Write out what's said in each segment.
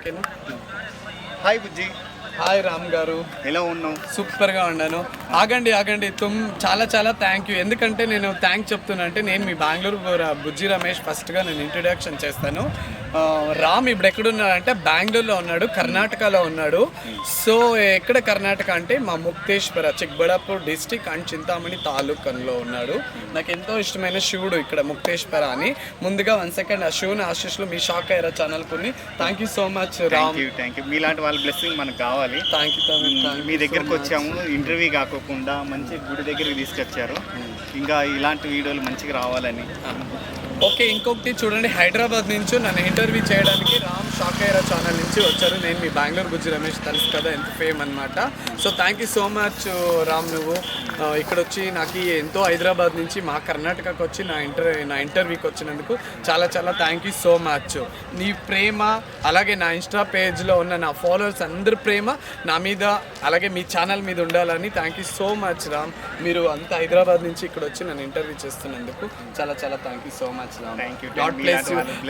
ఓకేనా. హాయ్ బుజ్జి, హాయ్ రామ్ గారు, ఎలా ఉన్నావు? సూపర్గా ఉన్నాను. ఆగండి చాలా చాలా థ్యాంక్ యూ. ఎందుకంటే నేను థ్యాంక్స్ చెప్తున్నా అంటే నేను మీ బెంగళూరు బుజ్జి రమేష్. ఫస్ట్గా నేను ఇంట్రొడక్షన్ చేస్తాను. రామ్ ఇప్పుడు ఎక్కడున్నాడంటే బెంగళూరులో ఉన్నాడు, కర్ణాటకలో ఉన్నాడు. సో ఎక్కడ కర్ణాటక అంటే మా ముక్తేశ్వర, చిక్బడాపూర్ డిస్టిక్ అండ్ చింతామణి తాలూకాలో ఉన్నాడు. నాకు ఎంతో ఇష్టమైన శివుడు ఇక్కడ ముక్తేశ్వర అని. ముందుగా 1 సెకండ్ ఆ శివుని ఆశీస్సులు మీ షాక్ అయ్యారా ఛానల్ కొన్ని. Thank you so much Ram. Thank you. మీలాంటి వాళ్ళ బ్లెస్సింగ్ మనకు కావాలి. Thank you. మీ దగ్గరకు వచ్చాము, ఇంటర్వ్యూ కాకోకుండా మంచి గుడి దగ్గరికి తీసుకొచ్చారు. ఇంకా ఇలాంటి వీడియోలు మంచిగా రావాలని. ఓకే, ఇంకొకటి చూడండి, హైదరాబాద్ నుంచి నన్ను ఇంటర్వ్యూ చేయడానికి రామ్ షాకైరా ఛానల్ నుంచి వచ్చారు. నేను మీ బెంగళూరు బుజ్జి రమేష్, తెలుసు కదా ఎంత ఫేమ్ అనమాట. So thank you so much Ram. నువ్వు ఇక్కడ వచ్చి నాకు ఎంతో హైదరాబాద్ నుంచి మా కర్ణాటకకు వచ్చి నా ఇంటర్వ్యూకి వచ్చినందుకు చాలా చాలా థ్యాంక్ యూ సో మచ్. నీ ప్రేమ, అలాగే నా ఇన్స్టా పేజ్లో ఉన్న నా ఫాలోవర్స్ అందరి ప్రేమ నా మీద, అలాగే మీ ఛానల్ మీద ఉండాలని. Thank you so much Ram. మీరు అంత హైదరాబాద్ నుంచి ఇక్కడ వచ్చి నన్ను ఇంటర్వ్యూ చేస్తున్నందుకు చాలా చాలా థ్యాంక్ యూ సో మచ్.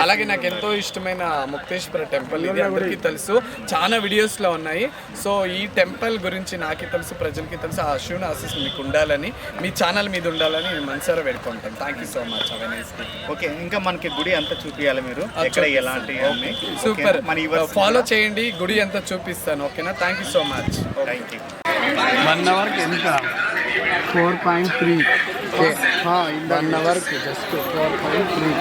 అలాగే నాకు ఎంతో ఇష్టమైన ముక్తేశ్వర టెంపుల్, ఇది అందరికీ తెలుసు, చాలా వీడియోస్లో ఉన్నాయి. సో ఈ టెంపుల్ గురించి నాకే తెలుసు, ప్రజలకి తెలుసు. ఆ శివుని ఆశీస్సులు మీకు ఉండాలని, మీ ఛానల్ మీద ఉండాలని నేను మనసారా వేడుకుంటాను. Thank you so much. Okay, ఇంకా మనకి గుడి అంతా చూపించాలి మీరు, ఎక్కడ ఎలాంటి. సూపర్, ఫాలో చేయండి, గుడి అంతా చూపిస్తాను. ఓకేనా. Thank you so much. Thank you. 1 అవర్కి ఎంత? 4.3. 1 అవర్కి జస్ట్ 4.3.